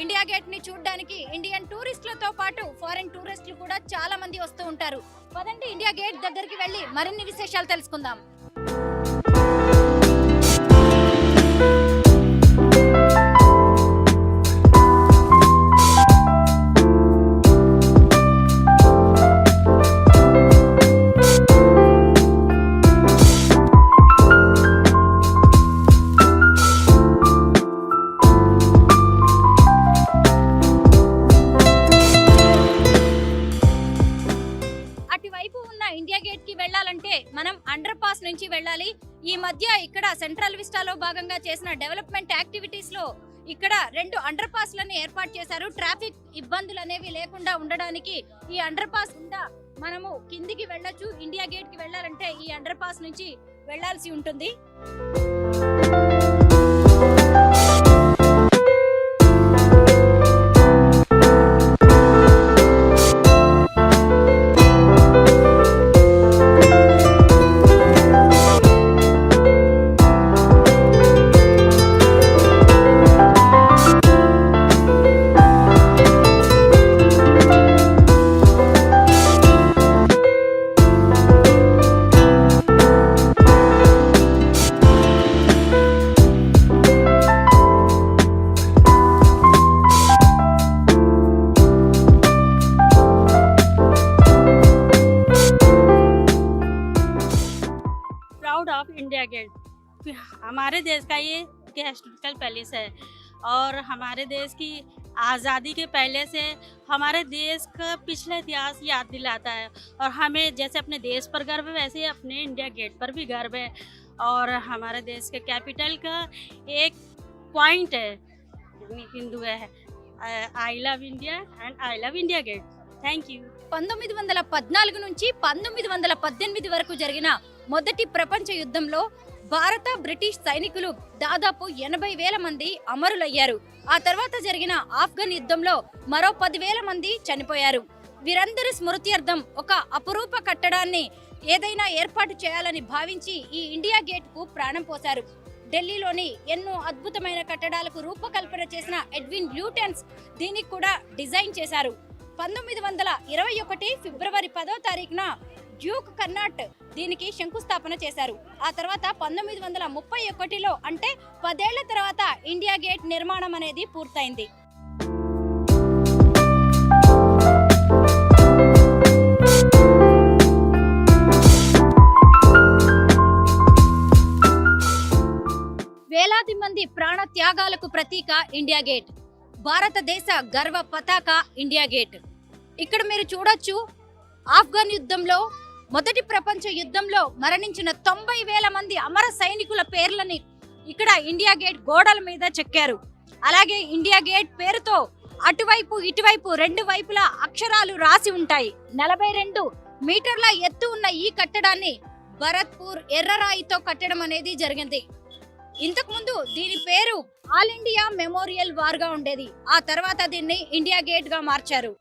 India gate ని చూడడానికి Indian టూరిస్టులతో పాటు ఫారెన్ టూరిస్టులు కూడా చాలా మంది వస్తూ ఉంటారు. పదండి ఇండియా గేట్ దగ్గరికి వెళ్ళి మరిన్ని విశేషాలు తెలుసుకుందాం. అటువైపు ఉన్న ఇండియా గేట్ కి వెళ్ళాలంటే మనం అండర్ పాస్ నుంచి వెళ్ళాలి. ఈ మధ్య ఇక్కడ సెంట్రల్ విస్టాలో భాగంగా చేసిన డెవలప్మెంట్ యాక్టివిటీస్ లో ఇక్కడ 2 అండర్ పాస్ లను ఏర్పాటు చేశారు. ట్రాఫిక్ ఇబ్బందులు అనేవి లేకుండా ఉండడానికి ఈ అండర్ పాస్ గుండా మనము కిందికి వెళ్ళొచ్చు. ఇండియా గేట్ కి వెళ్ళాలంటే ఈ అండర్ పాస్ నుంచి వెళ్ళాల్సి ఉంటుంది. Proud of India Gate. हमारे देश का ये हिस्टोरिकल पैलेस है और हमारे देश की आज़ादी के पहले से हमारे देश का पिछला इतिहास याद दिलाता है और हमें जैसे अपने देश पर गर्व है वैसे ही अपने इंडिया गेट पर भी गर्व है। और हमारे देश के कैपिटल का एक पॉइंट है हिंदू है, I love India and I love India Gate. Thank you. 1914 నుంచి 1918 వరకు జరిగిన మొదటి ప్రపంచ యుద్ధంలో భారత బ్రిటిష్ సైనికులు దాదాపు 80,000 మంది అమరులయ్యారు. ఆ తర్వాత జరిగిన ఆఫ్ఘన్ యుద్ధంలో మరో 10,000 మంది చనిపోయారు. వీరందరి స్మృత్యర్థం ఒక అపురూప కట్టడాన్ని ఏదైనా ఏర్పాటు చేయాలని భావించి ఈ ఇండియా గేట్ కు ప్రాణం పోశారు. ఢిల్లీలోని ఎన్నో అద్భుతమైన కట్టడాలకు రూపకల్పన చేసిన ఎడ్విన్ ల్యూటెన్స్ దీనికి కూడా డిజైన్ చేశారు. 1921 ఫిబ్రవరి 10వ తారీఖున డ్యూక్ కర్నాట్ దీనికి శంకుస్థాపన చేశారు. ఆ తర్వాత 1931లో అంటే 10 ఏళ్ల తర్వాత ఇండియా గేట్ నిర్మాణం అనేది పూర్తయింది. వేలాది మంది ప్రాణ త్యాగాలకు ప్రతీక ఇండియా గేట్. భారతదేశ గర్వ పతాక ఇండియా గేట్. ఇక్కడ మీరు చూడొచ్చు, ఆఫ్ఘన్ యుద్ధంలో మొదటి ప్రపంచ యుద్ధంలో మరణించిన 90,000 మంది అమర సైనికుల పేర్లని ఇక్కడ ఇండియా గేట్ గోడల మీద చెక్కారు. అలాగే ఇండియా గేట్ పేరుతో అటువైపు ఇటువైపు 2 వైపులా అక్షరాలు రాసి ఉంటాయి. 42 మీటర్ల ఎత్తు ఉన్న ఈ కట్టడాన్ని భరత్పూర్ ఎర్రరాయితో కట్టడం అనేది జరిగింది. ఇంతకు ముందు దీని పేరు ఆల్ ఇండియా మెమోరియల్ వార్ గా ఉండేది. ఆ తర్వాత దీన్ని ఇండియా గేట్ గా మార్చారు.